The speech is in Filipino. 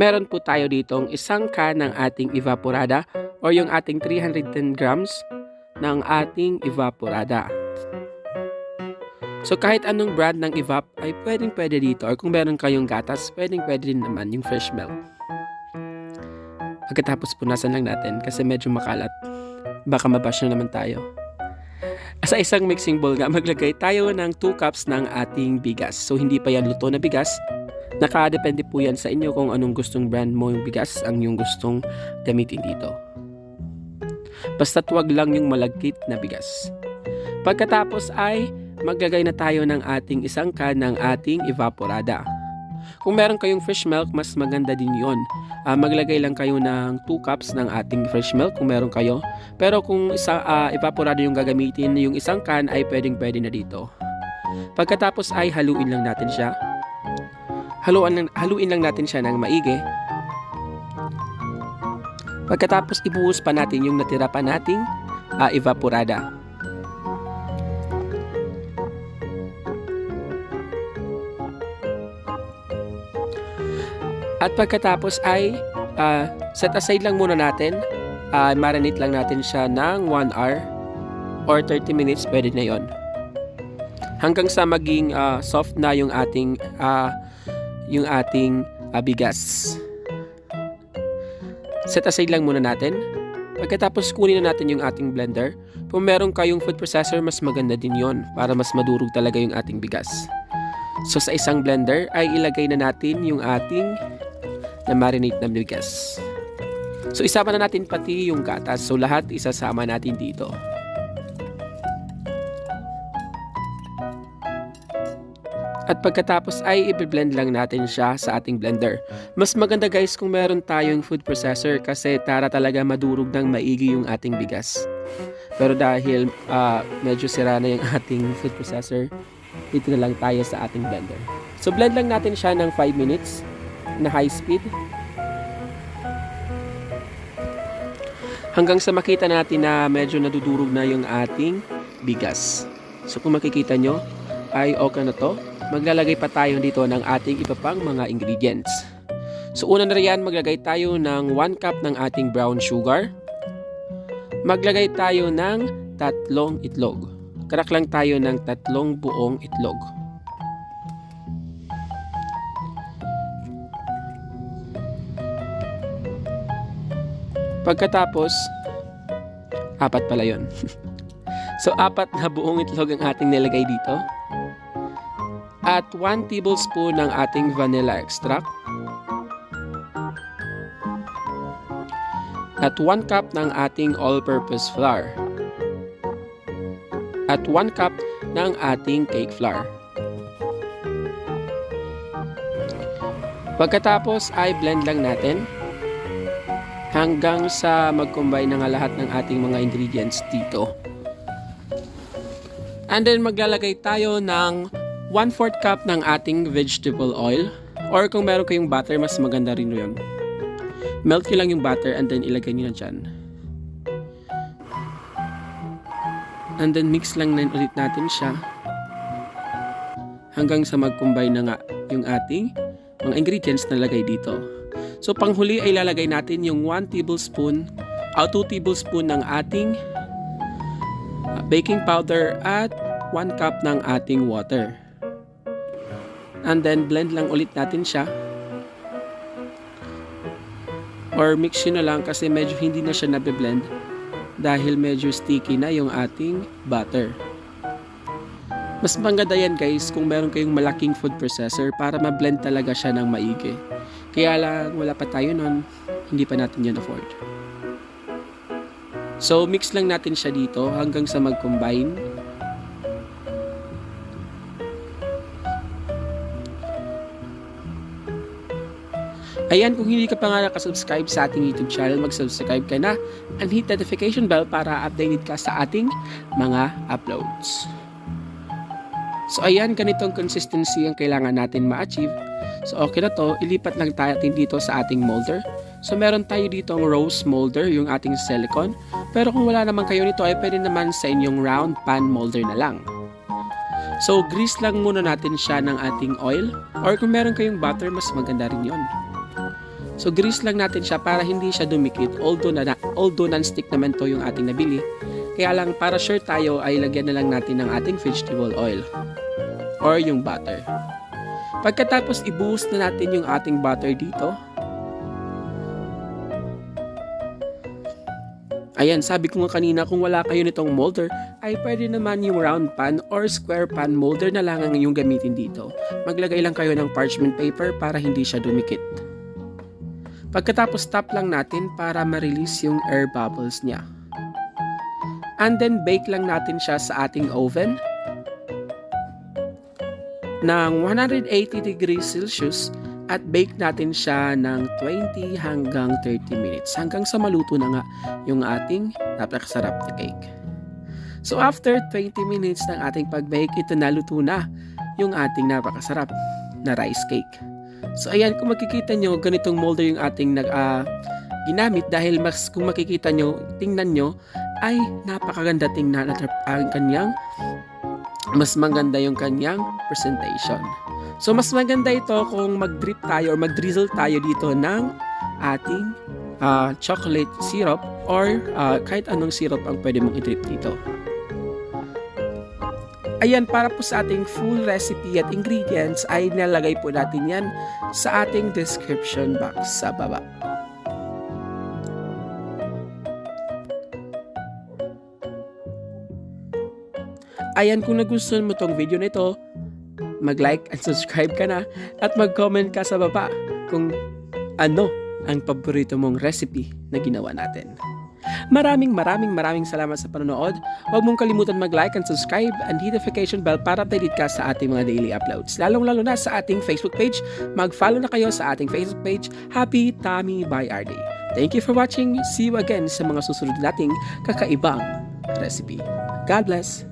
Meron po tayo ditong isang can ng ating evaporada or yung ating 310 grams ng ating evaporada. So kahit anong brand ng evap ay pwede dito, or kung meron kayong gatas, pwede din naman yung fresh milk. Pagkatapos punasan lang natin kasi medyo makalat. Baka mabash na naman tayo. Sa isang mixing bowl nga, maglagay tayo ng 2 cups ng ating bigas. So hindi pa yan luto na bigas. Nakadepende po yan sa inyo kung anong gustong brand mo yung bigas ang yung gustong gamitin dito. Basta't wag lang yung malagkit na bigas. Pagkatapos ay maglagay na tayo ng ating isang can ng ating evaporada. Kung meron kayong fresh milk, mas maganda din yon. Maglagay lang kayo ng 2 cups ng ating fresh milk kung meron kayo. Pero kung evaporada yung gagamitin, yung isang can ay pwede na dito. Pagkatapos ay haluin lang natin siya. Haluin lang natin siya ng maigi. Pagkatapos ibuhos pa natin yung natira pa nating evaporada. At pagkatapos ay set aside lang muna natin. Marinate lang natin siya ng 1 hour or 30 minutes, pwede na yon. Hanggang sa maging soft na yung ating bigas. Set aside lang muna natin. Pagkatapos kunin na natin yung ating blender. Kung meron kayong food processor, mas maganda din yon para mas madurog talaga yung ating bigas. So sa isang blender ay ilagay na natin yung ating na marinate na bigas. So isama na natin pati yung gatas. So lahat isasama natin dito. At pagkatapos ay i-blend lang natin siya sa ating blender. Mas maganda guys kung meron tayong food processor kasi para talaga madurog ng maigi yung ating bigas. Pero dahil medyo sira na yung ating food processor, dito na lang tayo sa ating blender. So blend lang natin siya ng 5 minutes na high speed. Hanggang sa makita natin na medyo nadudurog na yung ating bigas. So kung makikita nyo ay okay na to. Maglalagay pa tayo dito ng ating iba pang mga ingredients. So una na riyan, maglagay tayo ng 1 cup ng ating brown sugar. Maglagay tayo ng 3 itlog. Crack lang tayo ng 3 buong itlog. Pagkatapos, 4 pala yun. So 4 na buong itlog ang ating nilagay dito. At 1 tablespoon ng ating vanilla extract. At 1 cup ng ating all-purpose flour. At 1 cup ng ating cake flour. Pagkatapos ay blend lang natin hanggang sa mag-combine na nga lahat ng ating mga ingredients dito. And then maglalagay tayo ng 1/4 cup ng ating vegetable oil, or kung meron kayong butter, mas maganda rin yun. Melt nyo lang yung butter and then ilagay nyo na dyan. And then mix lang na ulit natin siya hanggang sa mag-combine na nga yung ating mga ingredients na lagay dito. So panghuli ay lalagay natin yung 2 tablespoon ng ating baking powder at 1 cup ng ating water. And then blend lang ulit natin siya. Or mix yun na lang kasi medyo hindi na siya nabe-blend dahil medyo sticky na yung ating butter. Mas maganda yan guys kung meron kayong malaking food processor para ma-blend talaga siya ng maigi. Kaya lang wala pa tayo nun, hindi pa natin yun afford. So mix lang natin siya dito hanggang sa mag-combine. Ayan, kung hindi ka pa nga nakasubscribe sa ating YouTube channel, mag-subscribe ka na and hit the notification bell para updated ka sa ating mga uploads. So ayan, ganitong consistency ang kailangan natin ma-achieve. So okay na to, ilipat lang tayo dito sa ating molder. So meron tayo dito ang rose molder, yung ating silicone. Pero kung wala naman kayo nito ay pwede naman sa inyong round pan molder na lang. So grease lang muna natin siya ng ating oil, or kung meron kayong butter, mas maganda rin yon. So grease lang natin siya para hindi siya dumikit, although non-stick naman to yung ating nabili. Kaya lang para sure tayo ay lagyan na lang natin ng ating vegetable oil or yung butter. Pagkatapos i-buhos na natin yung ating butter dito. Ayan, sabi ko nga kanina kung wala kayo nitong molder, ay pwede naman yung round pan or square pan molder na lang ang inyong gamitin dito. Maglagay lang kayo ng parchment paper para hindi siya dumikit. Pagkatapos tap lang natin para ma-release yung air bubbles niya. And then bake lang natin siya sa ating oven ng 180 degrees Celsius at bake natin siya ng 20 hanggang 30 minutes hanggang sa maluto na nga yung ating napakasarap na cake. So after 20 minutes ng ating pag-bake, ito na luto na yung ating napakasarap na rice cake. So ayan, kung makikita nyo, ganitong molder yung ating ginamit dahil kung makikita nyo, tingnan nyo, ay napakaganda tingnan at ang kanyang mas maganda yung kanyang presentation. So mas maganda ito kung mag-drip tayo or mag-drizzle tayo dito ng ating chocolate syrup or kahit anong syrup ang pwede mong i-drip dito. Ayan, para po sa ating full recipe at ingredients ay nalagay po natin yan sa ating description box sa baba. Ayan, kung nagustuhan mo tong video na ito, mag-like and subscribe ka na at mag-comment ka sa baba kung ano ang paborito mong recipe na ginawa natin. Maraming salamat sa panonood. Huwag mong kalimutan mag-like and subscribe and hit notification bell para updated ka sa ating mga daily uploads. Lalong-lalo na sa ating Facebook page. Mag-follow na kayo sa ating Facebook page, Happy Tummy by RD. Thank you for watching. See you again sa mga susunod nating kakaibang recipe. God bless!